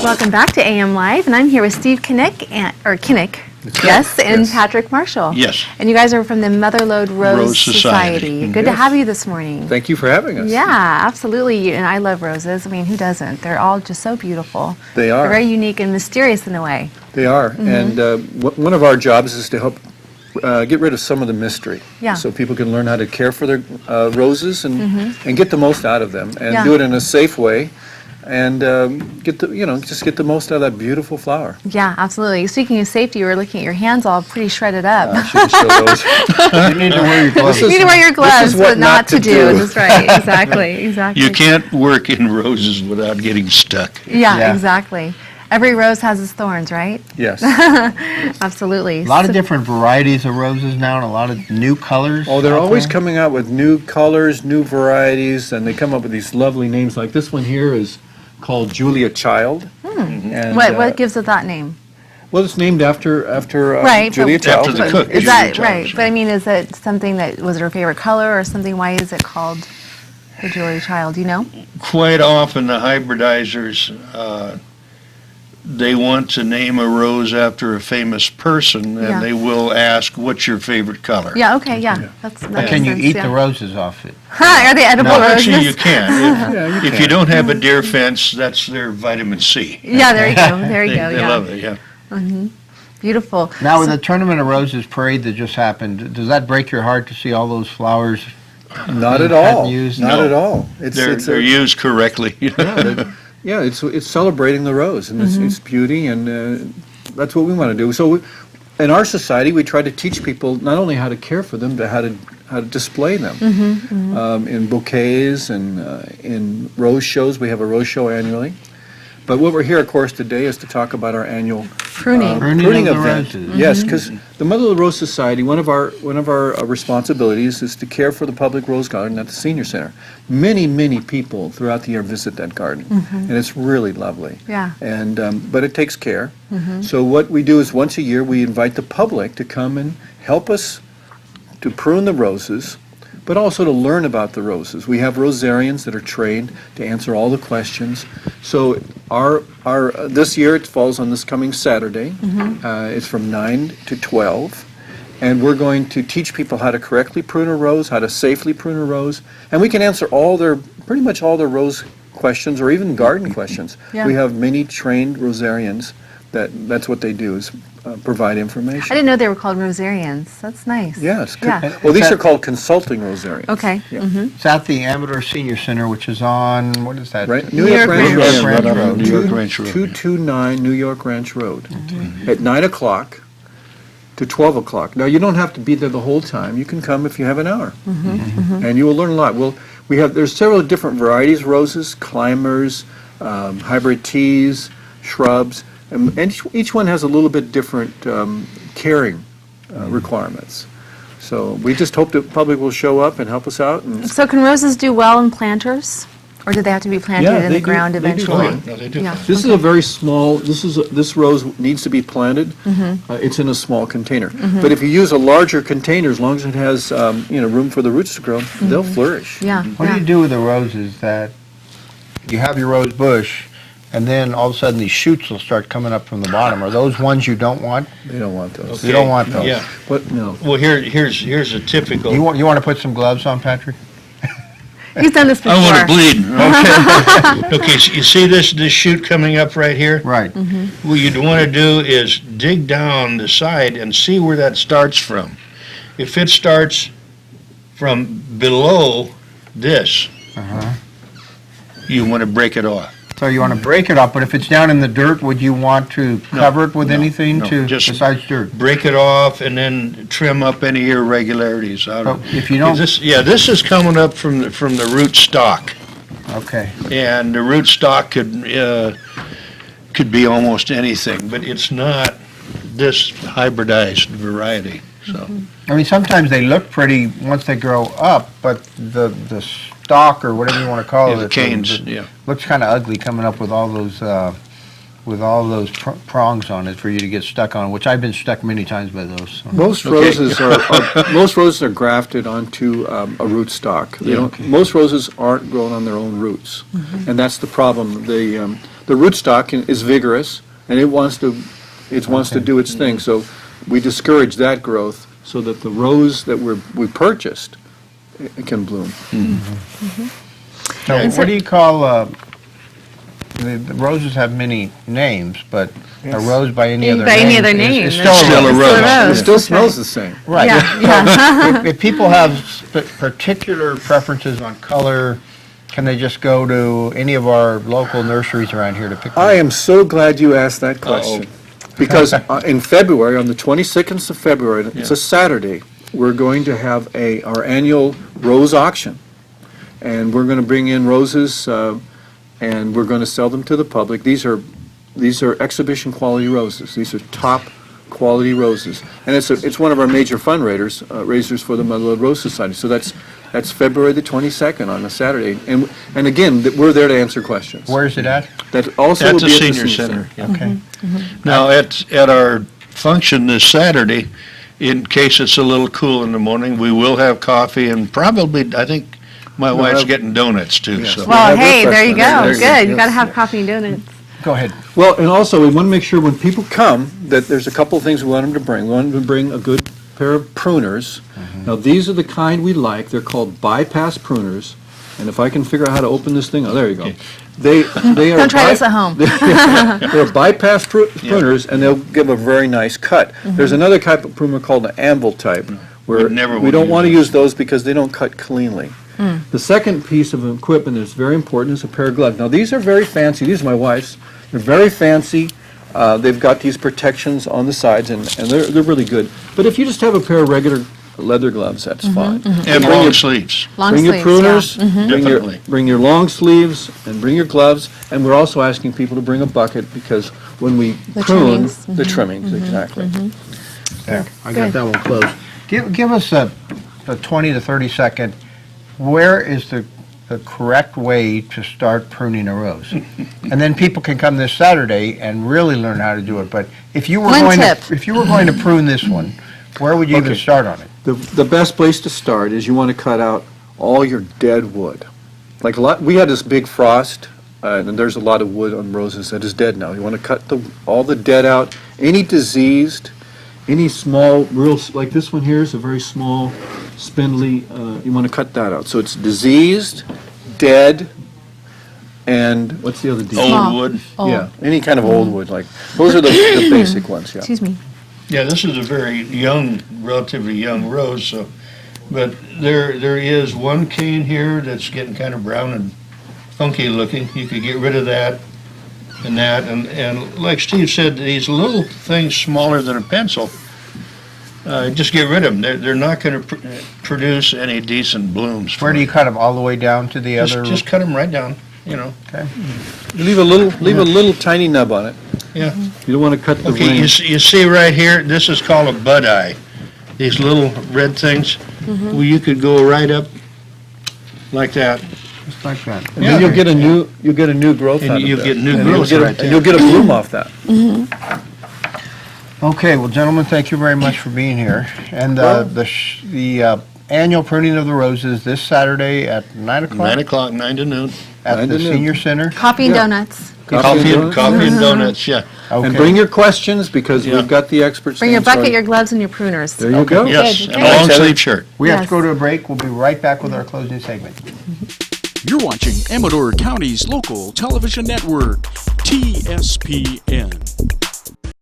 Welcome back to AM Live, and I'm here with Steve Kinnick, yes, and Patrick Marshall. Yes. And you guys are from the Mother Lode Rose Society. Good to have you this morning. Thank you for having us. Yeah, absolutely. And I love roses. I mean, who doesn't? They're all just so beautiful. They are. They're very unique and mysterious in a way. They are. And one of our jobs is to help get rid of some of the mystery. Yeah. So people can learn how to care for their roses and get the most out of them and Yeah. do it in a safe way. And just get the most out of that beautiful flower. Yeah, absolutely. Speaking of safety, you were looking at your hands all pretty shredded up. I should show those. You need to wear your gloves. You need to wear your gloves, what but not to do. do. That's right. Exactly. Exactly. You can't work in roses without getting stuck. Yeah, exactly. Every rose has its thorns, right? Yes. Absolutely. A lot of different varieties of roses now and a lot of new colors. Oh, they're out always there. coming out with new colors, new varieties, and they come up with these lovely names. Like this one here is called Julia Child. And, What gives it that name? Well, it's named after Right, Julia but- Child. After the cook. Is Julia that Child, right? so. But I mean, is it something that was her favorite color or something? Why is it called the Julia Child? Do you know? Quite often the hybridizers, they want to name a rose after a famous person, and Yeah. they will ask, what's your favorite color? Yeah. Okay. Yeah. That But makes can you sense, eat yeah. the roses off it? Are they edible No, roses? actually you can. Yeah, you If can. you don't have a deer fence, that's their vitamin C. Yeah. There you go. There you They, go. they Yeah. love it, yeah. Beautiful. Now, with So- the Tournament of Roses parade that just happened, does that break your heart to see all those flowers? Not at Hadn't all. used- Not No. at all. It's They're used correctly. yeah, it's celebrating the rose and its beauty, and that's what we want to do. So, in our society, we try to teach people not only how to care for them, but how to display them in bouquets and in rose shows. We have a rose show annually. But what we're here, of course, today is to talk about our annual Pruning. Pruning of the event. roses. Yes, because the Mother Lode Rose Society, one of our responsibilities is to care for the public rose garden at the Senior Center. Many people throughout the year visit that garden, and it's really lovely. Yeah. And but it takes care. So what we do is once a year we invite the public to come and help us to prune the roses, but also to learn about the roses. We have rosarians that are trained to answer all the questions. So our this year it falls on this coming Saturday. It's from 9 to 12. And we're going to teach people how to correctly prune a rose, how to safely prune a rose, and we can answer pretty much all their rose questions or even garden questions. Yeah. We have many trained rosarians that's what they do is provide information. I didn't know they were called rosarians. That's nice. Yes. Yeah. Well, these are called consulting rosarians. Okay. Yeah. It's at the Amador Senior Center, which is on, what is that? Right, New York Ranch Ranch Road. Road. New York Ranch Road. 229 New York Ranch Road. At 9 o'clock to 12 o'clock. Now, you don't have to be there the whole time. You can come if you have an hour. And you will learn a lot. Well, there's several different varieties of roses, climbers, hybrid teas, shrubs, and each one has a little bit different caring requirements. So we just hope the public will show up and help us out. And So can roses do well in planters, or do they have to be planted Yeah, in they the ground do. They do eventually? fine. No, they do. Yeah. This is a very small, this rose needs to be planted. It's in a small container. But if you use a larger container, as long as it has, room for the roots to grow, they'll flourish. Yeah. What do you do with the roses that you have your rose bush and then all of a sudden these shoots will start coming up from the bottom? Are those ones you don't want? They don't want those. You don't want those? Yeah. But, no. Well, here's a typical. You want to put some gloves on, Patrick? He's done this before. I want to bleed. Okay, so you see this shoot coming up right here? Right. What you'd want to do is dig down the side and see where that starts from. If it starts from below this, you want to break it off. So you want to break it up, but if it's down in the dirt, would you want to cover it with anything no, just- besides dirt? Break it off and then trim up any irregularities out of So if you don't, this. Yeah, this is coming up from the root stock, okay. and the root stock could be almost anything, but it's not this hybridized variety. So I mean, sometimes they look pretty once they grow up, but the stalk or whatever you want to call yeah, the it, canes, yeah. looks kind of ugly coming up with all those prongs on it for you to get stuck on, which I've been stuck many times by those. So. Most roses are grafted onto a rootstock. Most roses aren't grown on their own roots, and that's the problem. The the rootstock is vigorous, and it wants to do its thing. So we discourage that growth so that the rose that we purchased it can bloom. So what do you call, the roses have many names, but a rose by any other By name any other name. is It's still a rose. It still smells the same. Right. Yeah. If people have particular preferences on color, can they just go to any of our local nurseries around here to pick them? I am so glad you asked that question. Because in February, on the 22nd of February, it's a Saturday, we're going to have our annual rose auction. And we're going to bring in roses, and we're going to sell them to the public. These are exhibition quality roses. These are top quality roses. And it's one of our major raisers for the Lode Rose Society. So that's February the 22nd on a Saturday. And again, we're there to answer questions. Where is it at? That also At will the be at the Senior Center. Okay. Now, at our function this Saturday, in case it's a little cool in the morning, we will have coffee and probably, I think, my wife's have- getting donuts too, Yes. so. Well, have hey, there you refreshments. go. There you go. Good. You got to Yes. have coffee and donuts. Go ahead. Well, and also, we want to make sure when people come, that there's a couple of things we want them to bring. We want them to bring a good pair of pruners. Now, these are the kind we like. They're called bypass pruners. And if I can figure out how to open this thing, oh, there you go. They are. Don't try this at home. They're bypass pruners, and they'll give a very nice cut. There's another type of pruner called an anvil type, where We never we would don't use want to those. use those because they don't cut cleanly. The second piece of equipment that's very important is a pair of gloves. Now, these are very fancy. These are my wife's. They're very fancy. They've got these protections on the sides, and they're really good. But if you just have a pair of regular leather gloves, that's fine. And long sleeves. Long Bring sleeves, your pruners, yeah. Definitely. bring your long sleeves, and bring your gloves. And we're also asking people to bring a bucket because when we The prune, trimmings. the trimmings, exactly. There, I got Good. that one closed. Give us a 20 to 30 second, where is the correct way to start pruning a rose? And then people can come this Saturday and really learn how to do it. But if you were One tip. going to prune this one, where would you even Okay. start on it? The best place to start is you want to cut out all your dead wood. Like we had this big frost, and there's a lot of wood on roses that is dead now. You want to cut all the dead out. Any diseased, any small, like this one here is a very small, spindly, you want to cut that out. So it's diseased, dead, and what's the other D? Old wood. Yeah, any kind of old wood, like, those are the basic ones, yeah. Excuse me. Yeah, this is a very young, relatively young rose, so, but there is one cane here that's getting kind of brown and funky looking. You could get rid of that, and like Steve said, these little things smaller than a pencil, just get rid of them. They're not going to produce any decent blooms. Where do you cut them, all the way down to the other? Just cut them right down, you know. Okay. You leave a little tiny nub on it. Yeah. You don't want to cut the Okay, ring. you see right here, this is called a bud eye. These little red things, well, you could go right up like that. Just like that. And then you'll get a new growth And out of you'll that. get new And you'll growth get a- right there. And you'll get a bloom off that. Okay, well, gentlemen, thank you very much for being here. And the annual pruning of the roses this Saturday at 9 o'clock? 9 o'clock, 9 to noon. At 9 the to noon. Senior Center? Coffee and Yeah. donuts. Coffee and donuts, yeah. And Okay. bring your questions, because Yeah. we've got the experts. Bring your stand bucket, side. your gloves, and your pruners. There you go. Yes, Good, and okay. a long sleeve shirt. We have to Yes. go to a break. We'll be right back with our closing segment. You're watching Amador County's local television network, TSPN.